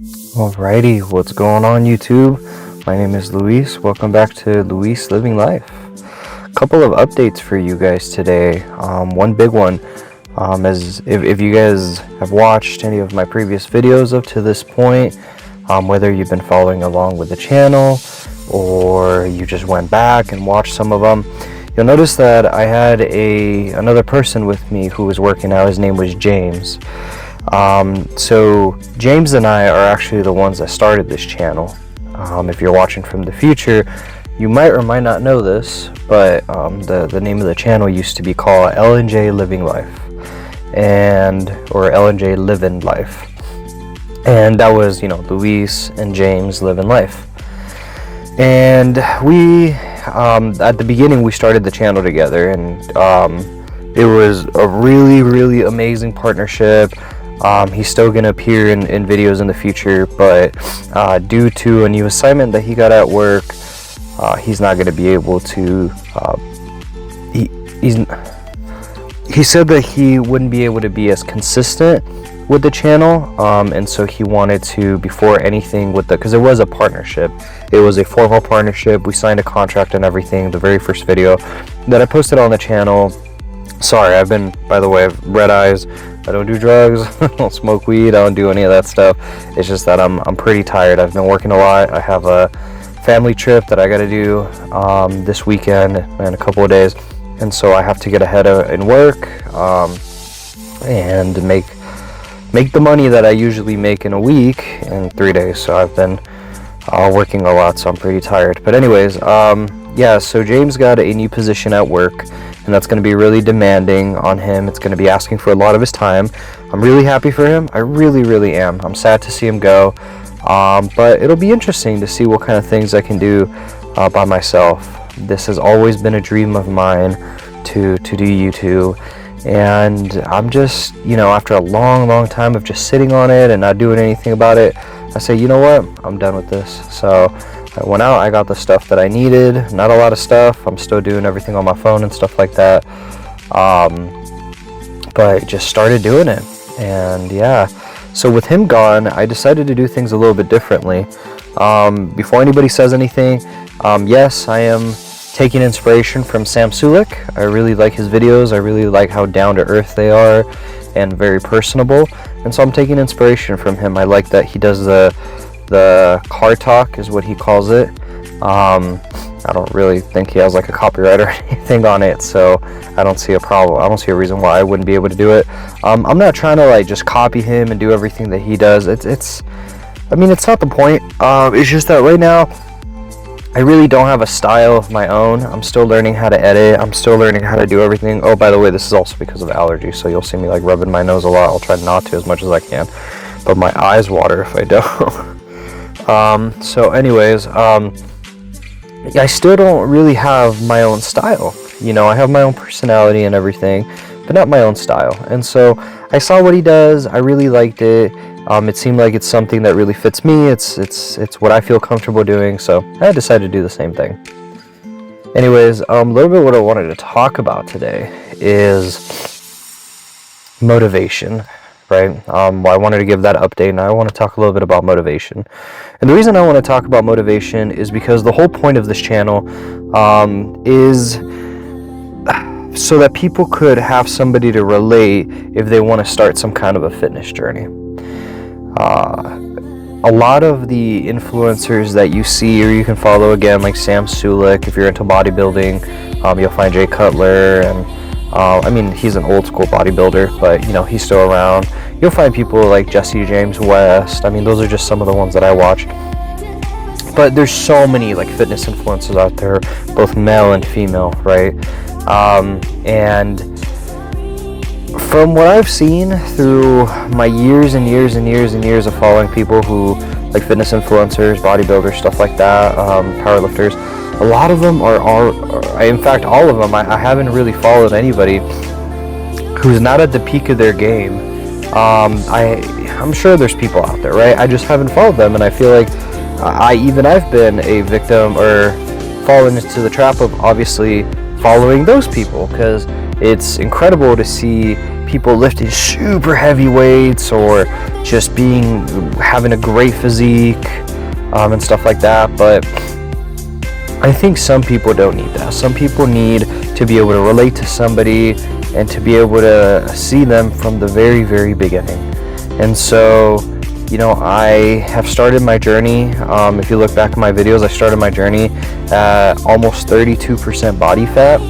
Alrighty, what's going on YouTube? My name is Luis. Welcome back to Luis Living Life. A couple of updates for you guys today. One big one, as if you guys have watched any of my previous videos up to this point, whether you've been following along with the channel or you just went back and watched some of them, you'll notice that I had another person with me who was working out. His name was James. So James and I are actually the ones that started this channel. If you're watching from the future, you might or might not know this, but the name of the channel used to be called L&J Living Life, or L&J Living Life, and that was, Luis and James Living Life. And we at the beginning we started the channel together, and it was a really amazing partnership. He's still going to appear in videos in the future, but due to a new assignment that he got at work, he's not going to be able to, he said that he wouldn't be able to be as consistent with the channel, and so he wanted to, before anything because it was a partnership, it was a formal partnership, we signed a contract and everything, the very first video that I posted on the channel. Sorry, by the way, I have red eyes. I don't do drugs, I don't smoke weed, I don't do any of that stuff. It's just that I'm pretty tired. I've been working a lot. I have a family trip that I got to do this weekend in a couple of days, and so I have to get ahead in work and make the money that I usually make in a week in 3 days. So I've been working a lot, so I'm pretty tired. But anyways, yeah, so James got a new position at work, and that's going to be really demanding on him. It's going to be asking for a lot of his time. I'm really happy for him. I really am. I'm sad to see him go, but it'll be interesting to see what kind of things I can do by myself. This has always been a dream of mine to do YouTube, and I'm just, after a long time of just sitting on it and not doing anything about it, I say, you know what, I'm done with this. So I went out, I got the stuff that I needed, not a lot of stuff. I'm still doing everything on my phone and stuff like that. But just started doing it. And yeah, so with him gone, I decided to do things a little bit differently. Before anybody says anything, yes, I am taking inspiration from Sam Sulik. I really like his videos. I really like how down to earth they are and very personable. And so I'm taking inspiration from him. I like that he does the car talk is what he calls it. I don't really think he has like a copyright or anything on it, so I don't see a problem. I don't see a reason why I wouldn't be able to do it. I'm not trying to like just copy him and do everything that he does. It's not the point. It's just that right now I really don't have a style of my own. I'm still learning how to edit. I'm still learning how to do everything. Oh, by the way, this is also because of allergies, so you'll see me like rubbing my nose a lot. I'll try not to as much as I can, but my eyes water if I don't. So anyways, I still don't really have my own style. I have my own personality and everything, but not my own style. And so I saw what he does. I really liked it. It seemed like it's something that really fits me. It's what I feel comfortable doing. So I decided to do the same thing. Anyways, a little bit what I wanted to talk about today is motivation. Right? I wanted to give that update, and I want to talk a little bit about motivation. And the reason I want to talk about motivation is because the whole point of this channel is so that people could have somebody to relate if they want to start some kind of a fitness journey. A lot of the influencers that you see or you can follow, again, like Sam Sulik, if you're into bodybuilding, you'll find Jay Cutler, and he's an old school bodybuilder, but he's still around. You'll find people like Jesse James West. Those are just some of the ones that I watch. But there's so many like fitness influencers out there, both male and female, right? And from what I've seen through my years and years of following people who like fitness influencers, bodybuilders, stuff like that, powerlifters, a lot of them in fact all of them, I haven't really followed anybody who's not at the peak of their game. I'm sure there's people out there, right? I just haven't followed them, and I feel like I've been a victim or fallen into the trap of obviously following those people, because it's incredible to see people lifting super heavy weights or just having a great physique and stuff like that. But I think some people don't need that. Some people need to be able to relate to somebody and to be able to see them from the very, very beginning. And so, I have started my journey. If you look back at my videos, I started my journey at almost 32% body fat.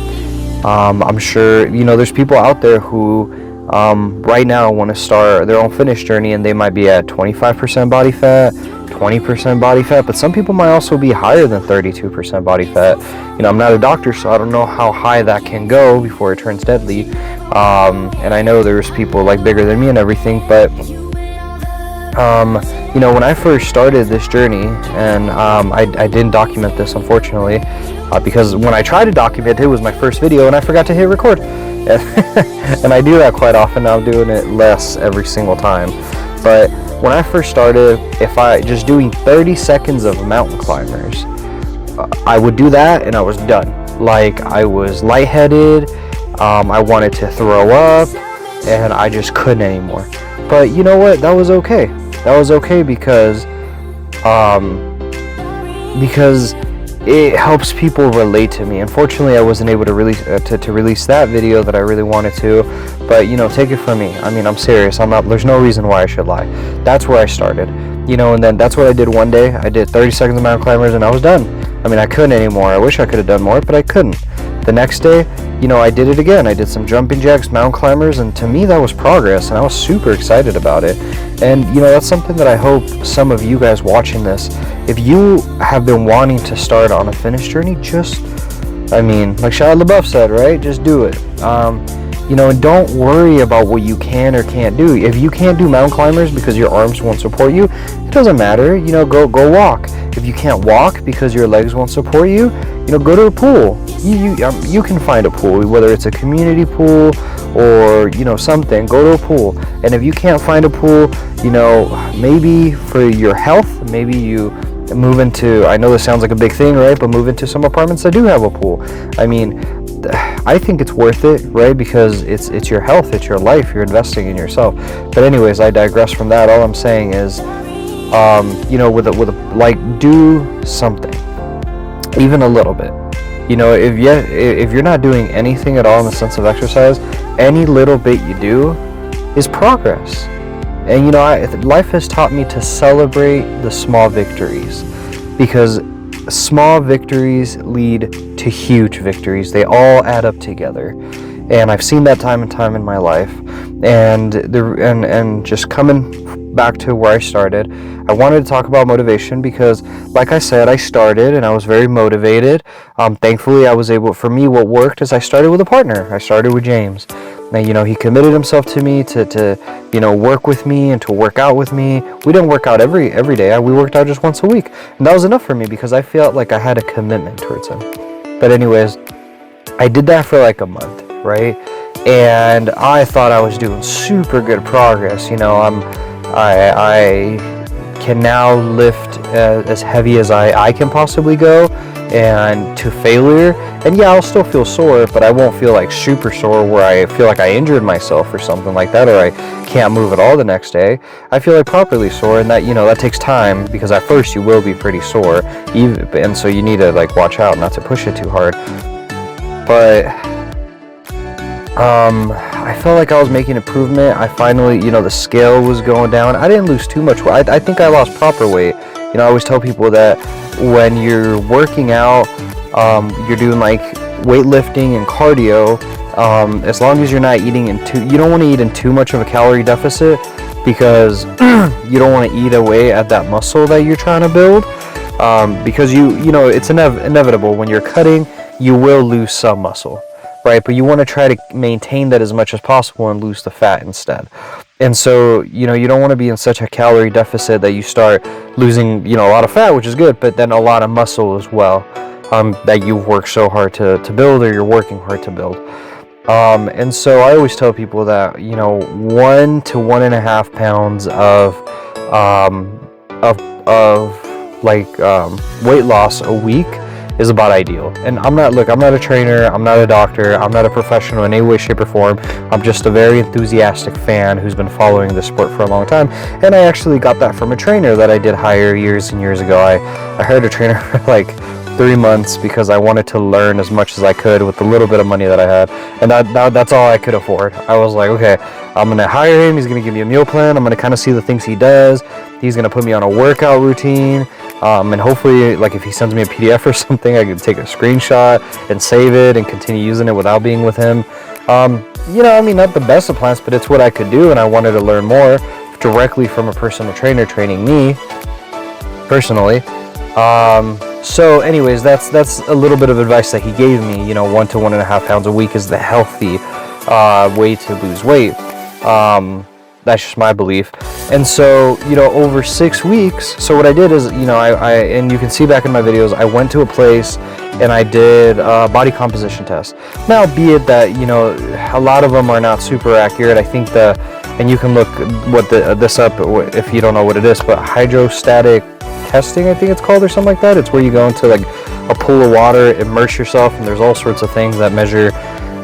I'm sure, there's people out there who right now want to start their own fitness journey, and they might be at 25% body fat, 20% body fat, but some people might also be higher than 32% body fat. I'm not a doctor, so I don't know how high that can go before it turns deadly. And I know there's people like bigger than me and everything, but when I first started this journey, and I didn't document this, unfortunately, because when I tried to document it, it was my first video and I forgot to hit record. And I do that quite often. Now I'm doing it less every single time. But when I first started, if I just doing 30 seconds of mountain climbers, I would do that and I was done. Like, I was lightheaded, I wanted to throw up, and I just couldn't anymore. But you know what? That was okay. That was okay because it helps people relate to me. Unfortunately, I wasn't able to release that video that I really wanted to, but take it from me. I mean, I'm serious. There's no reason why I should lie. That's where I started, and then that's what I did one day. I did 30 seconds of mountain climbers and I was done. I mean, I couldn't anymore. I wish I could have done more, but I couldn't. The next day, I did it again. I did some jumping jacks, mountain climbers, and to me that was progress, and I was super excited about it. And that's something that I hope some of you guys watching this, if you have been wanting to start on a fitness journey, like Shia LaBeouf said, right? Just do it. And don't worry about what you can or can't do. If you can't do mountain climbers because your arms won't support you, it doesn't matter. Go walk. If you can't walk because your legs won't support you, go to a pool. You can find a pool, whether it's a community pool or something. Go to a pool. And if you can't find a pool, maybe for your health, maybe you move into, I know this sounds like a big thing, right? But move into some apartments that do have a pool. I think it's worth it, right? Because it's your health, it's your life, you're investing in yourself. But anyways, I digress from that. All I'm saying is, do something, even a little bit. If you're not doing anything at all in the sense of exercise, any little bit you do is progress. And life has taught me to celebrate the small victories, because small victories lead to huge victories. They all add up together, and I've seen that time and time in my life. And just coming back to where I started, I wanted to talk about motivation because, like I said, I started and I was very motivated. Thankfully, for me, what worked is I started with a partner. I started with James. Now, he committed himself to me to work with me and to work out with me. We didn't work out every day. We worked out just once a week. And that was enough for me because I felt like I had a commitment towards him. But anyways, I did that for like a month, right? And I thought I was doing super good progress. I can now lift as heavy as I can possibly go, and to failure. And yeah, I'll still feel sore, but I won't feel like super sore where I feel like I injured myself or something like that, or I can't move at all the next day. I feel like properly sore, and that that takes time, because at first you will be pretty sore, and so you need to watch out not to push it too hard. But I felt like I was making improvement. I finally, the scale was going down. I didn't lose too much weight. I think I lost proper weight. I always tell people that when you're working out, you're doing weightlifting and cardio, as long as you're not eating you don't want to eat in too much of a calorie deficit, because you don't want to eat away at that muscle that you're trying to build, because it's inevitable. When you're cutting, you will lose some muscle, right? But you want to try to maintain that as much as possible and lose the fat instead. And so, you don't want to be in such a calorie deficit that you start losing, a lot of fat, which is good, but then a lot of muscle as well, that you've worked so hard to build, or you're working hard to build. And so I always tell people that, 1 to 1.5 pounds of weight loss a week is about ideal. And I'm not a trainer, I'm not a doctor, I'm not a professional in any way, shape, or form. I'm just a very enthusiastic fan who's been following the sport for a long time. And I actually got that from a trainer that I did hire years and years ago. I hired a trainer for like 3 months because I wanted to learn as much as I could with the little bit of money that I had, and that's all I could afford. I was like, okay, I'm gonna hire him, he's gonna give me a meal plan, I'm gonna kind of see the things he does, he's gonna put me on a workout routine, and hopefully, like, if he sends me a PDF or something, I can take a screenshot and save it and continue using it without being with him. I mean, not the best of plans, but it's what I could do, and I wanted to learn more directly from a personal trainer training me personally. So anyways, that's a little bit of advice that he gave me. 1 to 1.5 pounds a week is the healthy way to lose weight. That's just my belief. And so, over 6 weeks, so what I did is, I and you can see back in my videos, I went to a place and I did a body composition test. Now, be it that, a lot of them are not super accurate. I think and you can look this up if you don't know what it is, but hydrostatic testing, I think it's called, or something like that. It's where you go into like a pool of water, immerse yourself, and there's all sorts of things that measure.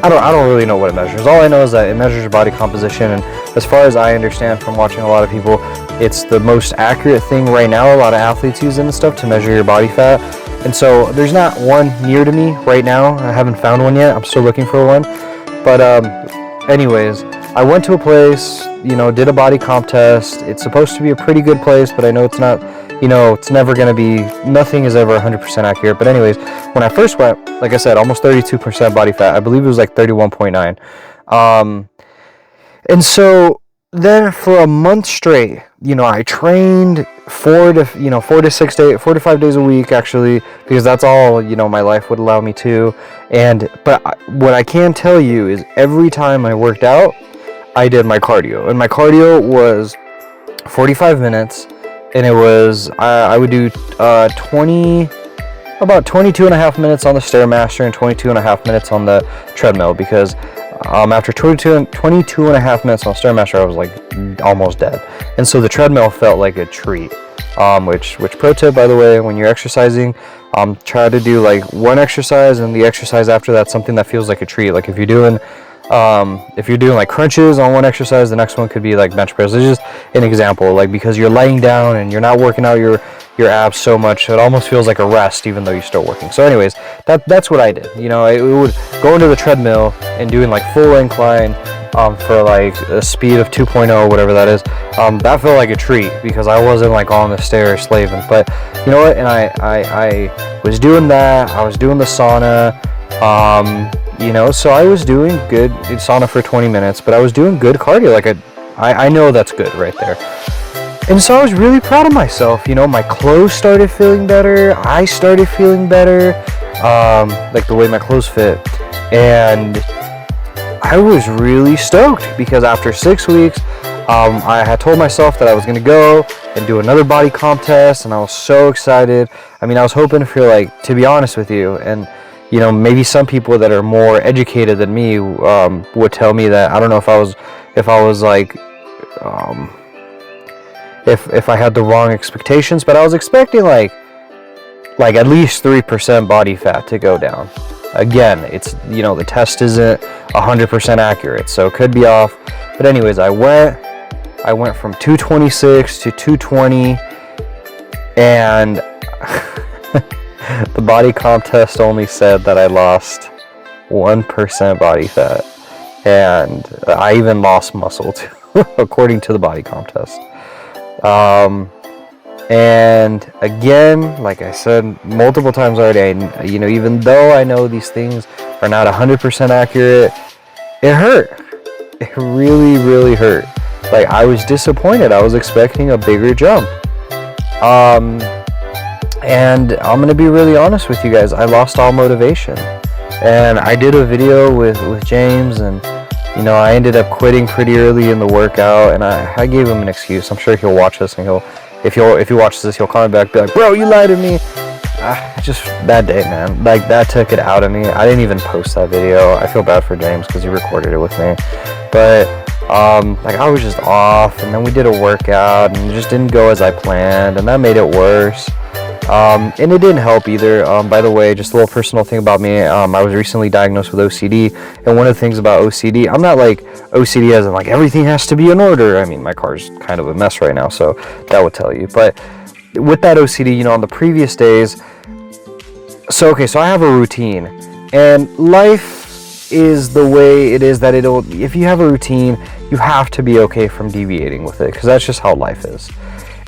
I don't really know what it measures. All I know is that it measures your body composition, and as far as I understand from watching a lot of people, it's the most accurate thing right now. A lot of athletes use it and stuff to measure your body fat. And so there's not one near to me right now. I haven't found one yet. I'm still looking for one. But anyways, I went to a place, did a body comp test. It's supposed to be a pretty good place, but I know it's not. It's never going to be, nothing is ever 100% accurate. But anyways, when I first went, like I said, almost 32% body fat. I believe it was like 31.9. And so then for a month straight, I trained 4 to 5 days a week, actually, because that's all, my life would allow me to. But what I can tell you is every time I worked out, I did my cardio. And my cardio was 45 minutes. And it was, I would do about 22 and a half minutes on the Stairmaster and 22 and a half minutes on the treadmill, because after 22 and a half minutes on the Stairmaster, I was like almost dead. And so the treadmill felt like a treat. Which pro tip, by the way, when you're exercising, try to do like one exercise and the exercise after that something that feels like a treat. Like if you're doing like crunches on one exercise, the next one could be like bench press. It's just an example, like, because you're laying down and you're not working out your abs so much, it almost feels like a rest even though you're still working. So anyways, that's what I did. I would go into the treadmill and doing like full incline for like a speed of 2.0, whatever that is. That felt like a treat because I wasn't like on the stairs slaving. But you know what, and I was doing that. I was doing the sauna. So I was doing good in sauna for 20 minutes, but I was doing good cardio. Like I know that's good right there. And so I was really proud of myself. My clothes started feeling better. I started feeling better, like the way my clothes fit. And I was really stoked because after 6 weeks, I had told myself that I was going to go and do another body comp test, and I was so excited. I mean, I was hoping for, like, to be honest with you, and maybe some people that are more educated than me would tell me that, I don't know if I was like, if I had the wrong expectations, but I was expecting like at least 3% body fat to go down. Again, it's, the test isn't 100% accurate, so it could be off. But anyways, I went from 226 to 220, and the body comp test only said that I lost 1% body fat, and I even lost muscle too, according to the body comp test. And again, like I said multiple times already, even though I know these things are not 100% accurate, it hurt. It really, really hurt. Like, I was disappointed. I was expecting a bigger jump. And I'm gonna be really honest with you guys, I lost all motivation. And I did a video with James, and I ended up quitting pretty early in the workout, and I gave him an excuse. I'm sure he'll watch this, and if he watches this, he'll comment back, be like, bro, you lied to me. Just that day, man, like, that took it out of me. I didn't even post that video. I feel bad for James because he recorded it with me, but like, I was just off, and then we did a workout and it just didn't go as I planned, and that made it worse. And it didn't help either. By the way, just a little personal thing about me. I was recently diagnosed with OCD, and one of the things about OCD, I'm not like OCD as in like everything has to be in order. I mean, my car's kind of a mess right now, so that would tell you. But with that OCD, on the previous days, so I have a routine, and life is the way it is that if you have a routine, you have to be okay from deviating with it, because that's just how life is.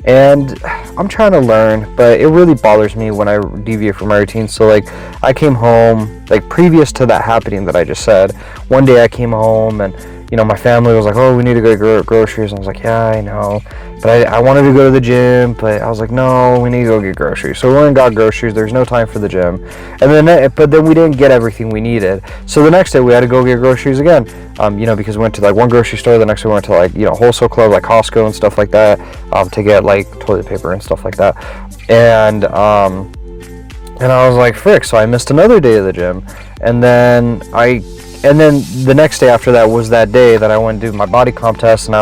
And I'm trying to learn, but it really bothers me when I deviate from my routine. So like, I came home, like previous to that happening that I just said, one day I came home and my family was like, oh, we need to go get groceries. And I was like, yeah, I know. But I wanted to go to the gym, but I was like, no, we need to go get groceries. So we went and got groceries. There's no time for the gym. But then we didn't get everything we needed. So the next day we had to go get groceries again. Because we went to like one grocery store. The next day we went to like, wholesale club, like Costco and stuff like that, to get like toilet paper and stuff like that. And I was like, frick. So I missed another day of the gym. And then the next day after that was that day that I went to do my body comp test, and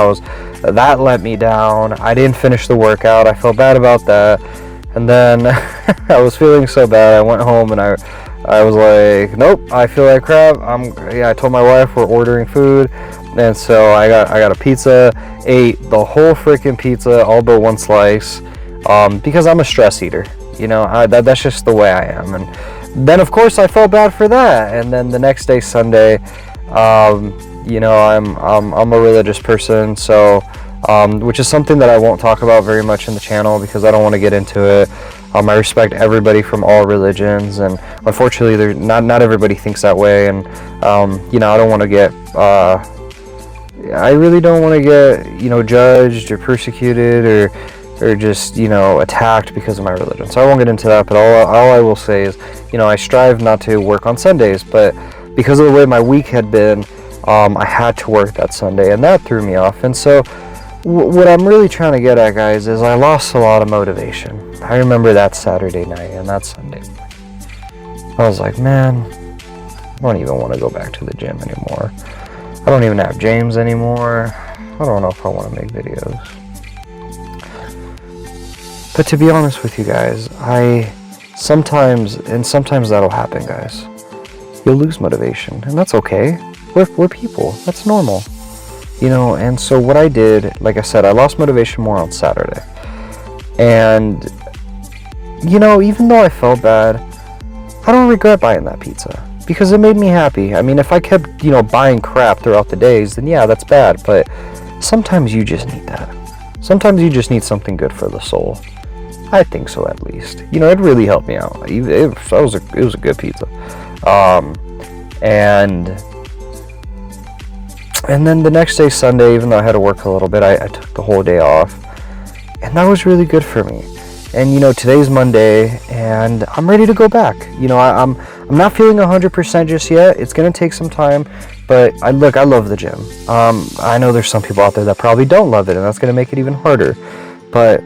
that let me down. I didn't finish the workout. I felt bad about that. And then I was feeling so bad. I went home and I was like, nope, I feel like crap. I told my wife we're ordering food. And so I got a pizza, ate the whole freaking pizza, all but one slice, because I'm a stress eater. That's just the way I am. And then of course I felt bad for that. And then the next day, Sunday, I'm a religious person, so which is something that I won't talk about very much in the channel because I don't want to get into it. I respect everybody from all religions, and unfortunately, not everybody thinks that way. And I don't want to get. I really don't want to get judged or persecuted or just attacked because of my religion. So I won't get into that. But all I will say is I strive not to work on Sundays, but because of the way my week had been, I had to work that Sunday, and that threw me off. And so what I'm really trying to get at, guys, is I lost a lot of motivation. I remember that Saturday night and that Sunday morning. I was like, man, I don't even want to go back to the gym anymore. I don't even have James anymore. I don't know if I want to make videos. But to be honest with you guys, sometimes that'll happen, guys. You'll lose motivation, and that's okay. We're people. That's normal. And so what I did, like I said, I lost motivation more on Saturday. And, even though I felt bad, I don't regret buying that pizza because it made me happy. I mean, if I kept, buying crap throughout the days, then yeah, that's bad. But sometimes you just need that. Sometimes you just need something good for the soul. I think so, at least. It really helped me out. It was a good pizza. And then the next day, Sunday, even though I had to work a little bit, I took the whole day off. And that was really good for me. And, today's Monday, and I'm ready to go back. I'm not feeling 100% just yet. It's going to take some time. But, I love the gym. I know there's some people out there that probably don't love it, and that's going to make it even harder. But,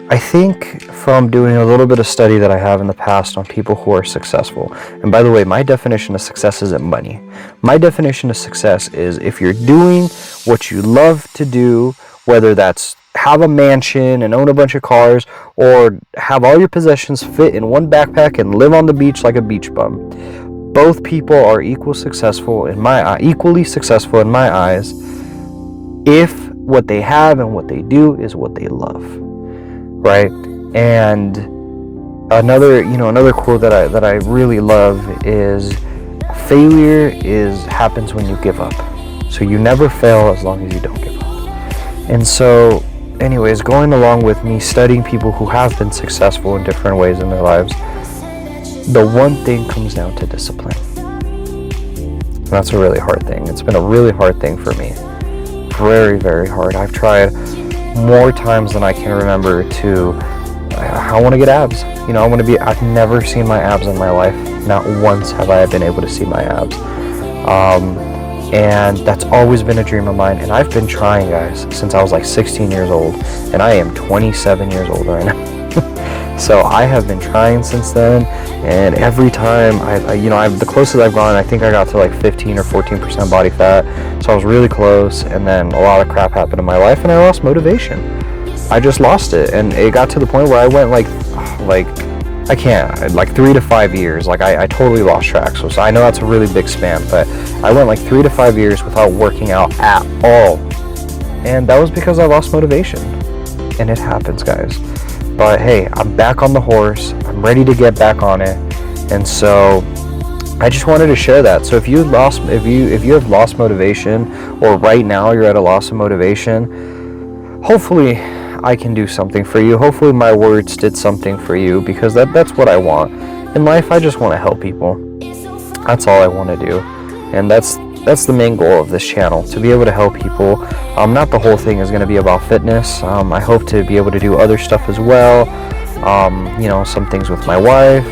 I think from doing a little bit of study that I have in the past on people who are successful, and by the way, my definition of success isn't money. My definition of success is if you're doing what you love to do, whether that's have a mansion and own a bunch of cars, or have all your possessions fit in one backpack and live on the beach like a beach bum. Both people are equally successful in my eyes if what they have and what they do is what they love. Right? And another quote that I really love is failure happens when you give up. So you never fail as long as you don't give up. And so anyways, going along with me studying people who have been successful in different ways in their lives, the one thing comes down to discipline. And that's a really hard thing. It's been a really hard thing for me. Very, very hard. I've tried more times than I can remember I want to get abs. I've never seen my abs in my life. Not once have I been able to see my abs. And that's always been a dream of mine. And I've been trying, guys, since I was like 16 years old. And I am 27 years old right now. So I have been trying since then. And every time the closest I've gone, I think I got to like 15 or 14% body fat. So I was really close. And then a lot of crap happened in my life and I lost motivation. I just lost it, and it got to the point where I went like I can't, like 3 to 5 years. Like I totally lost track. So I know that's a really big span, but I went like 3 to 5 years without working out at all, and that was because I lost motivation. And it happens, guys. But hey, I'm back on the horse. I'm ready to get back on it, and so I just wanted to share that. So if you have lost motivation, or right now you're at a loss of motivation, hopefully I can do something for you. Hopefully my words did something for you, because that's what I want in life. I just want to help people. That's all I want to do, and that's the main goal of this channel, to be able to help people. Not the whole thing is going to be about fitness. I hope to be able to do other stuff as well. Some things with my wife.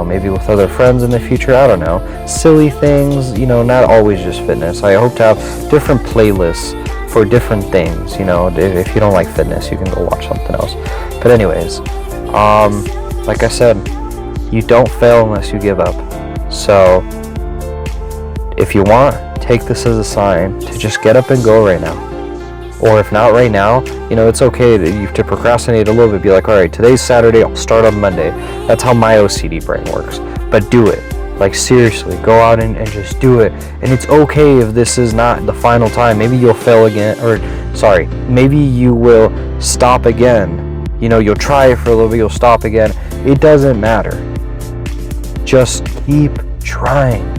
Maybe with other friends in the future. I don't know. Silly things. Not always just fitness. I hope to have different playlists for different things. If you don't like fitness, you can go watch something else. But anyways, like I said, you don't fail unless you give up. So if you want, take this as a sign to just get up and go right now. Or if not right now, it's okay to procrastinate a little bit. Be like, all right, today's Saturday, I'll start on Monday. That's how my OCD brain works. But do it. Like, seriously, go out and just do it. And it's okay if this is not the final time. Maybe you'll fail again, maybe you will stop again. You'll try it for a little bit, you'll stop again. It doesn't matter. Just keep trying.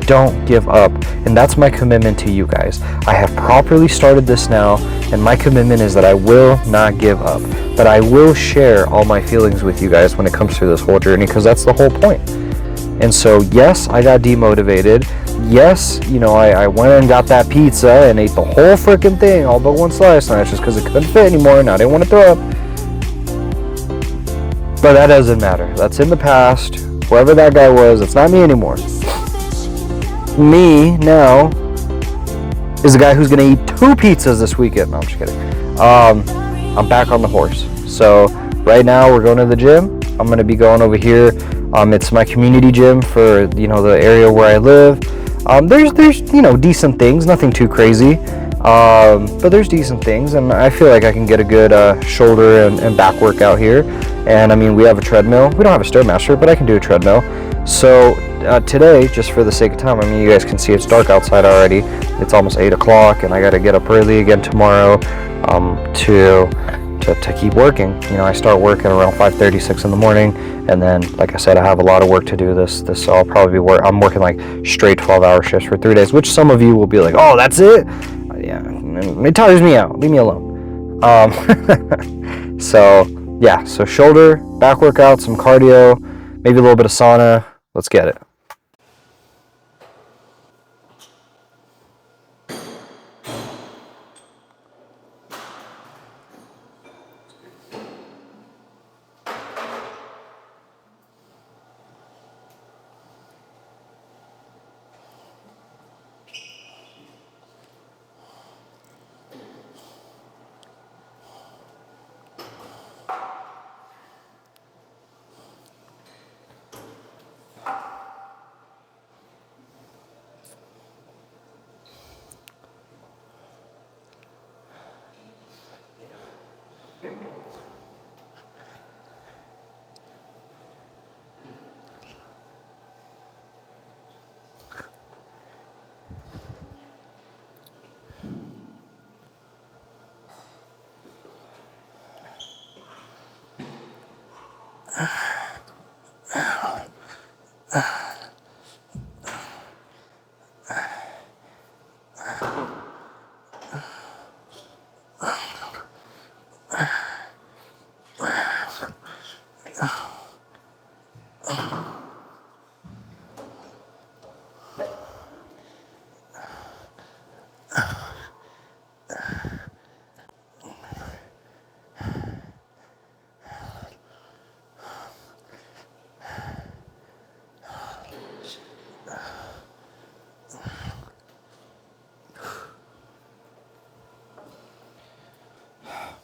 Don't give up. And that's my commitment to you guys. I have properly started this now, and my commitment is that I will not give up. But I will share all my feelings with you guys when it comes through this whole journey, because that's the whole point. And so, yes, I got demotivated. Yes, I went and got that pizza and ate the whole freaking thing, all but one slice, and that's just because it couldn't fit anymore, and I didn't want to throw up. But that doesn't matter. That's in the past. Whoever that guy was, it's not me anymore. Me now is the guy who's going to eat 2 pizzas this weekend. No, I'm just kidding. I'm back on the horse. So right now we're going to the gym. I'm going to be going over here. It's my community gym for the area where I live. There's decent things, nothing too crazy, but there's decent things, and I feel like I can get a good shoulder and back workout here. And I mean, we have a treadmill. We don't have a Stairmaster, but I can do a treadmill. So today, just for the sake of time, I mean, you guys can see it's dark outside already. It's almost 8 o'clock, and I got to get up early again tomorrow to keep working. I start working around 5:36 in the morning, and then, like I said, I have a lot of work to do. So I'll probably I'm working like straight 12-hour shifts for 3 days, which some of you will be like, oh, that's it? Yeah, it tires me out. Leave me alone. So shoulder, back workout, some cardio, maybe a little bit of sauna. Let's get it.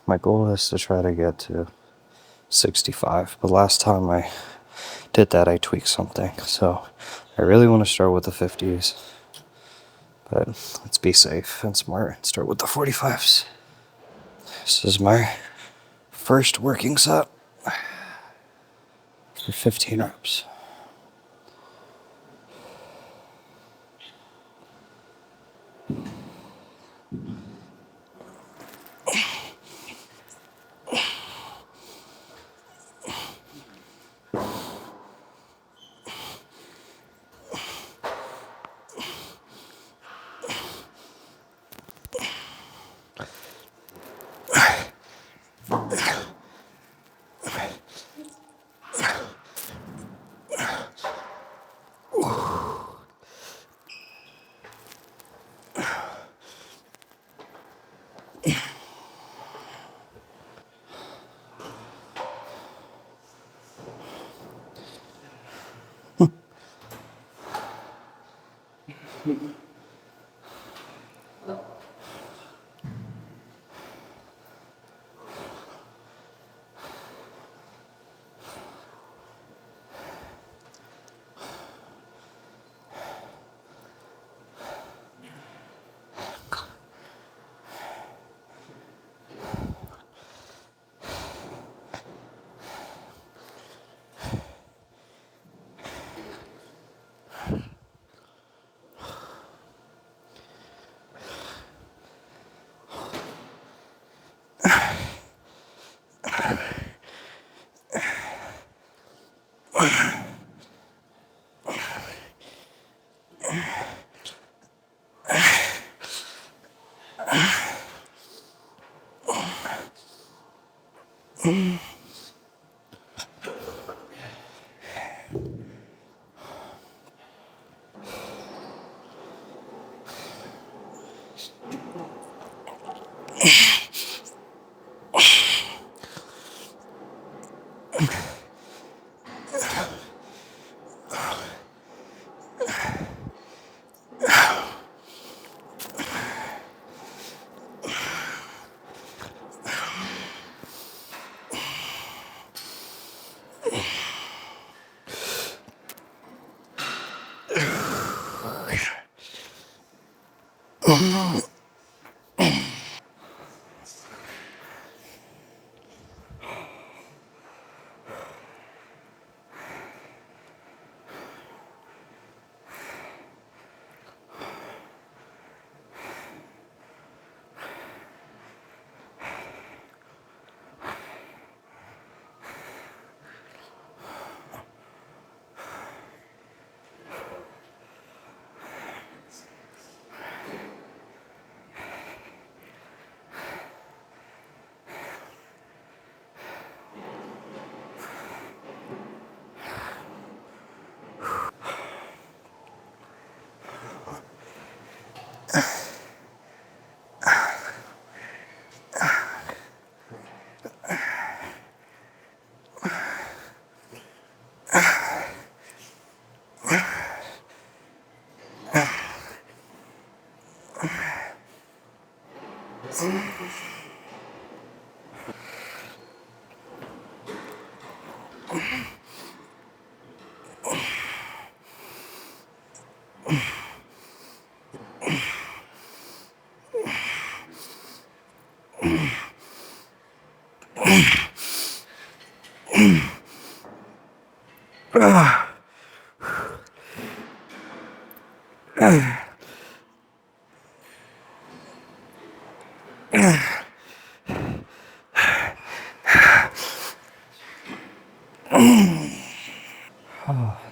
My goal is to try to get to 65, but last time I did that, I tweaked something. So I really want to start with the 50s, but let's be safe and smart and start with the 45s. This is my first working set for 15 reps.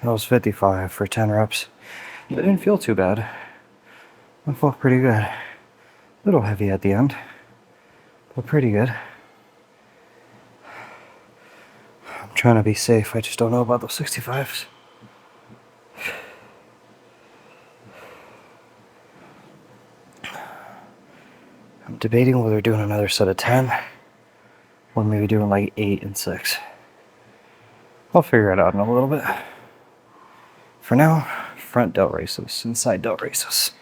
That was 55 for 10 reps. It didn't feel too bad. It felt pretty good. A little heavy at the end, but pretty good. I'm trying to be safe. I just don't know about those 65s. I'm debating whether doing another set of 10 or maybe doing like 8 and 6. I'll figure it out in a little bit. For now, front delt raises and side delt raises.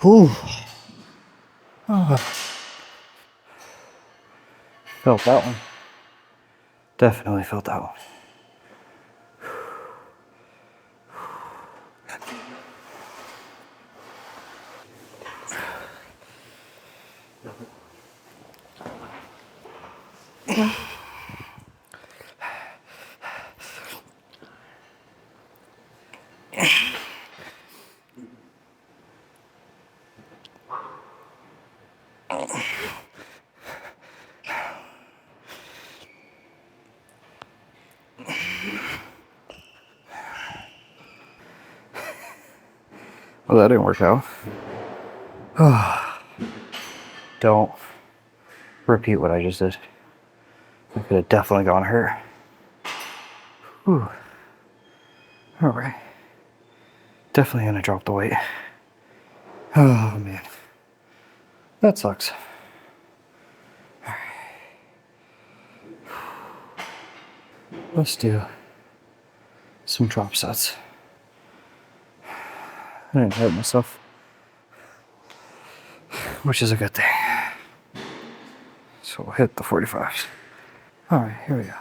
Whew. Felt that one. Definitely felt that one. Well, that didn't work out. Don't repeat what I just did. I could have definitely gone hurt. Whew. All right. Definitely gonna drop the weight. Oh man, that sucks. All right. Let's do some drop sets. I didn't hurt myself, which is a good thing. So we'll hit the 45s. All right, here we go.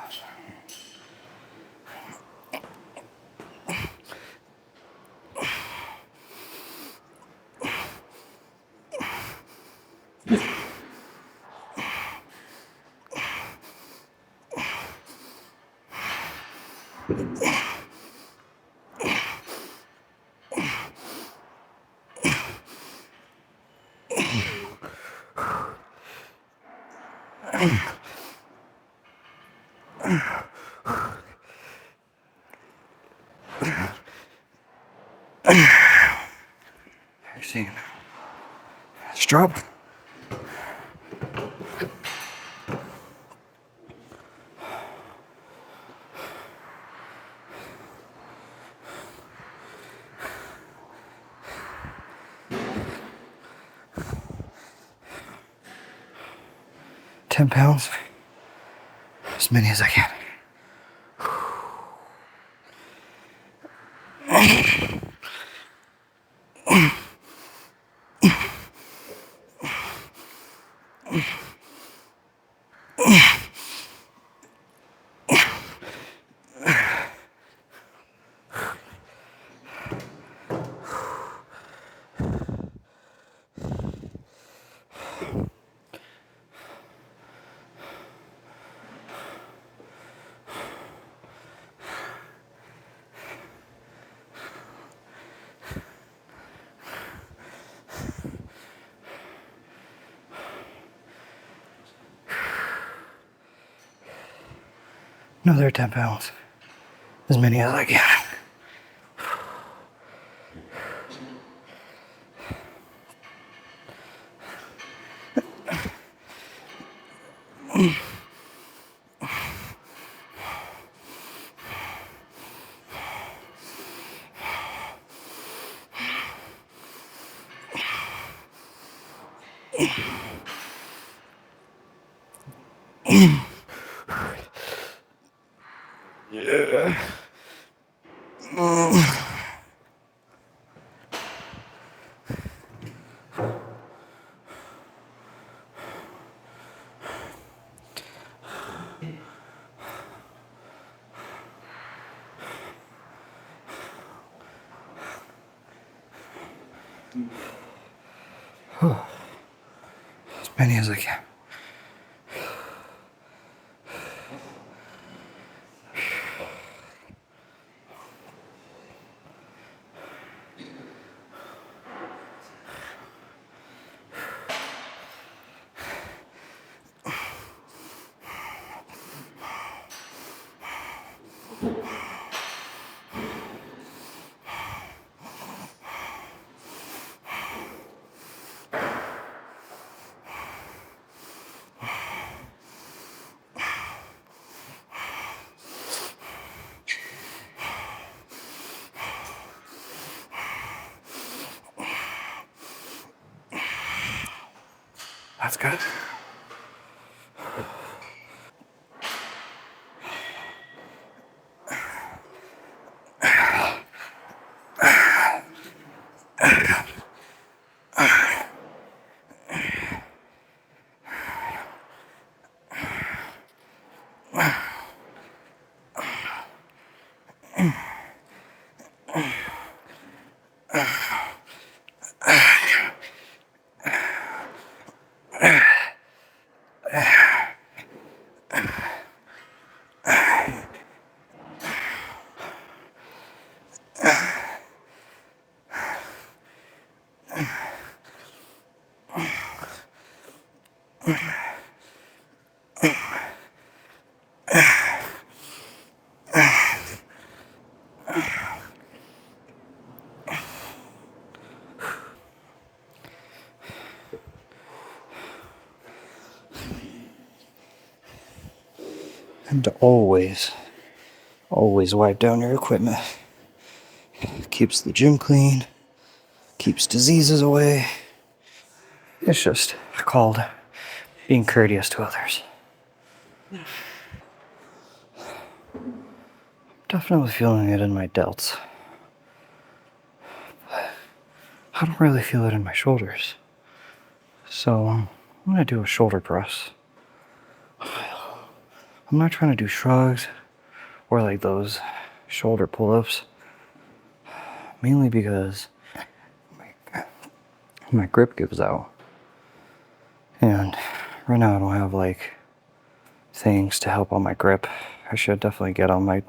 Seeing. Let's drop. £10, as many as I can. Another £10, as many as I can. Yeah. As many as I can. That's good. And always wipe down your equipment. Keeps the gym clean, keeps diseases away. It's just called being courteous to others. Definitely feeling it in my delts. I don't really feel it in my shoulders. So I'm gonna do a shoulder press. I'm not trying to do shrugs or like those shoulder pull-ups. Mainly because my grip gives out. And right now I don't have like things to help on my grip. I should definitely get on my...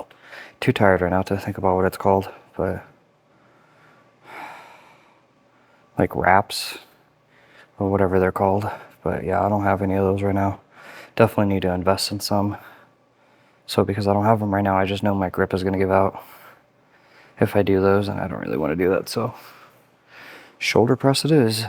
Too tired right now to think about what it's called, but... like wraps or whatever they're called. But yeah, I don't have any of those right now. Definitely need to invest in some. So because I don't have them right now, I just know my grip is going to give out if I do those, and I don't really want to do that. So shoulder press it is.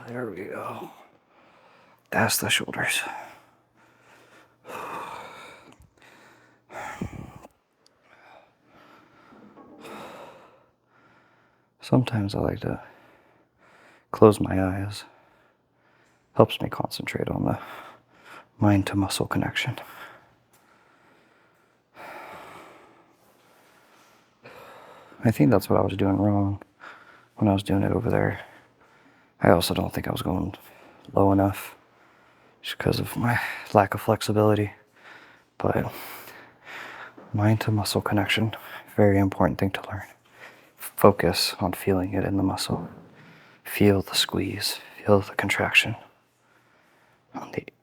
There we go. That's the shoulders. Sometimes I like to close my eyes. Helps me concentrate on the mind to muscle connection. I think that's what I was doing wrong when I was doing it over there. I also don't think I was going low enough just because of my lack of flexibility. But mind to muscle connection, very important thing to learn. Focus on feeling it in the muscle. Feel the squeeze, feel the contraction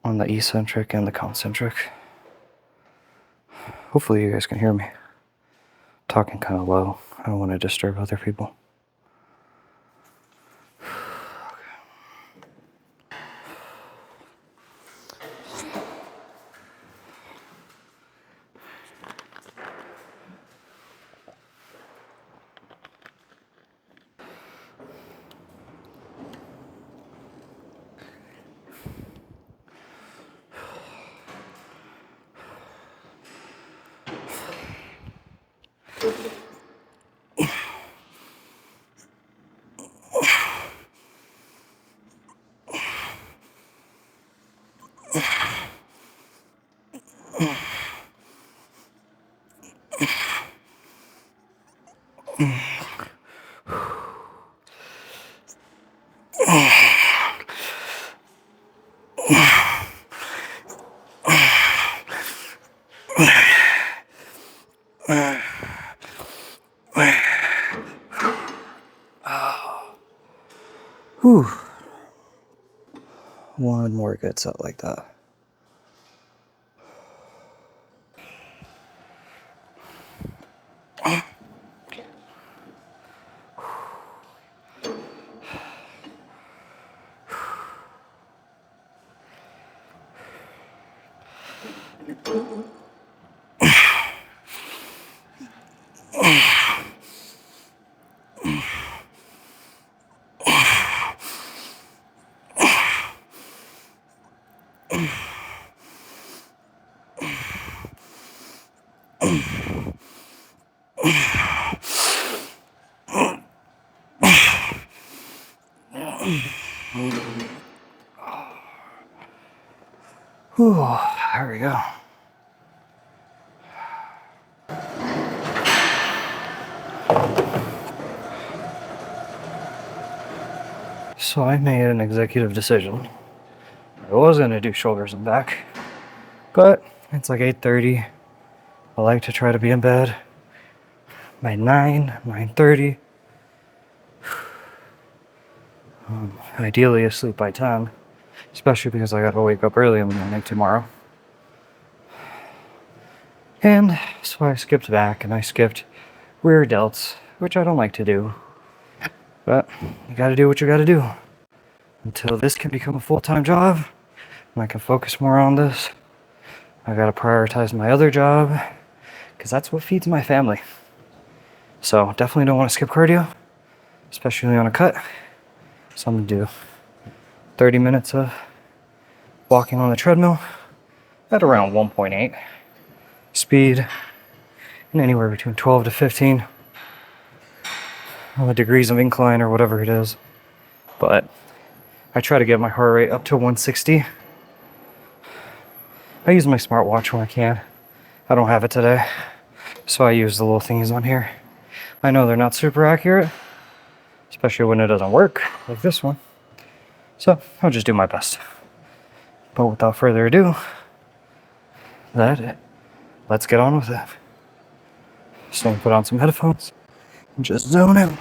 on the eccentric and the concentric. Hopefully you guys can hear me. I'm talking kind of low. I don't want to disturb other people. Whew. One more good set like that. Whew, there we go. So I made an executive decision. I was going to do shoulders and back, But it's like 8:30. I like to try to be in bed by 9:30. Ideally asleep by 10, especially because I gotta wake up early in the morning tomorrow. And so I skipped back and I skipped rear delts, which I don't like to do. But you gotta do what you gotta do until this can become a full-time job and I can focus more on this. I gotta prioritize my other job because that's what feeds my family. So definitely don't want to skip cardio, especially on a cut. So I'm gonna do 30 minutes of walking on the treadmill at around 1.8 speed and anywhere between 12 to 15 degrees of incline or whatever it is. But I try to get my heart rate up to 160. I use my smartwatch when I can. I don't have it today, so I use the little thingies on here. I know they're not super accurate, especially when it doesn't work, like this one. So I'll just do my best. But without further ado, let's get on with it. Just gonna put on some headphones and just zone out.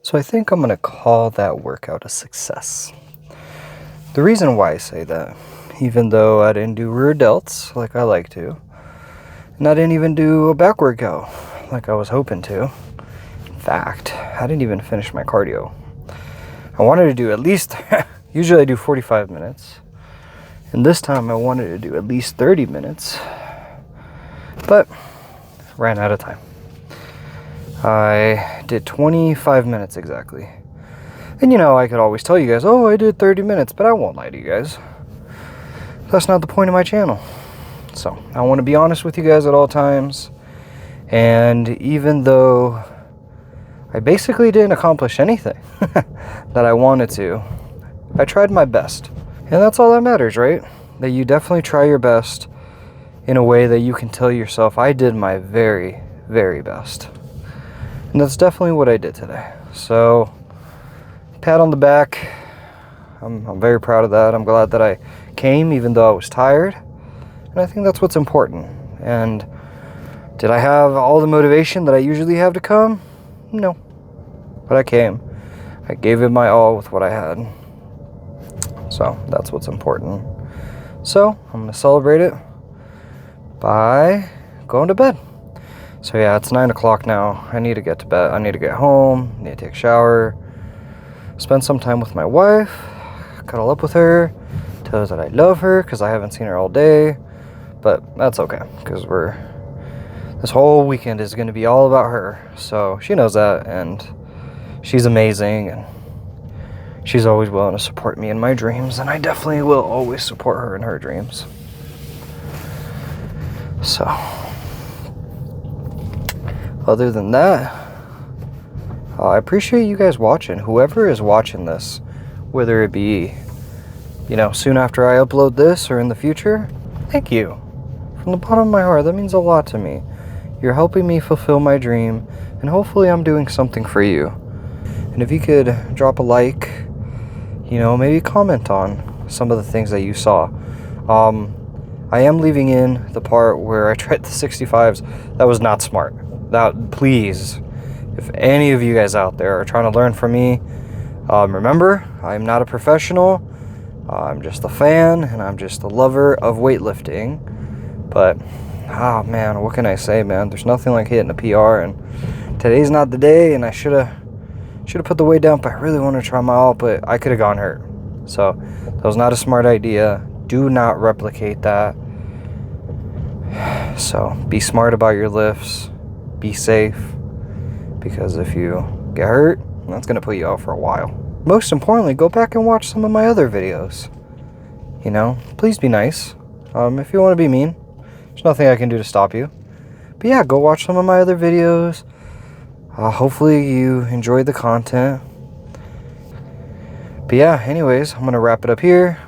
So I think I'm going to call that workout a success. The reason why I say that, even though I didn't do rear delts like I like to, and I didn't even do a back workout like I was hoping to. In fact, I didn't even finish my cardio. I wanted to do at least, usually I do 45 minutes, and this time I wanted to do at least 30 minutes, but ran out of time. I did 25 minutes exactly. And you know, I could always tell you guys, oh, I did 30 minutes, but I won't lie to you guys. That's not the point of my channel. So, I want to be honest with you guys at all times. And even though I basically didn't accomplish anything that I wanted to, I tried my best. And that's all that matters, right? That you definitely try your best in a way that you can tell yourself, I did my very, very best. And that's definitely what I did today. So, pat on the back. I'm very proud of that. I'm glad that I came even though I was tired. And I think that's what's important. And did I have all the motivation that I usually have to come? No. But I came. I gave it my all with what I had. So, that's what's important. So, I'm going to celebrate it by going to bed. So yeah, it's 9 o'clock now. I need to get to bed. I need to get home. I need to take a shower. Spend some time with my wife. Cuddle up with her. Tell her that I love her because I haven't seen her all day. But that's okay, because this whole weekend is going to be all about her. So she knows that, and she's amazing, and she's always willing to support me in my dreams, and I definitely will always support her in her dreams. So, other than that, I appreciate you guys watching. Whoever is watching this, whether it be, soon after I upload this or in the future, thank you. From the bottom of my heart, that means a lot to me. You're helping me fulfill my dream, and hopefully I'm doing something for you. And if you could drop a like, maybe comment on some of the things that you saw. I am leaving in the part where I tried the 65s. That was not smart. Please, if any of you guys out there are trying to learn from me, remember, I'm not a professional. I'm just a fan, and I'm just a lover of weightlifting. But, oh man, what can I say, man? There's nothing like hitting a PR, and today's not the day, and I should have put the weight down, but I really want to try my all, but I could have gone hurt. So, that was not a smart idea. Do not replicate that. So, be smart about your lifts. Be safe. Because if you get hurt, that's going to put you out for a while. Most importantly, go back and watch some of my other videos. Please be nice. If you want to be mean, there's nothing I can do to stop you. But yeah, go watch some of my other videos. Hopefully you enjoyed the content. But yeah, anyways, I'm going to wrap it up here.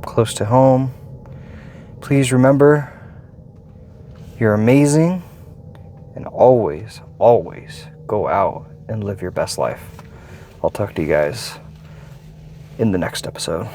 Close to home. Please remember, you're amazing. And always, always go out and live your best life. I'll talk to you guys in the next episode.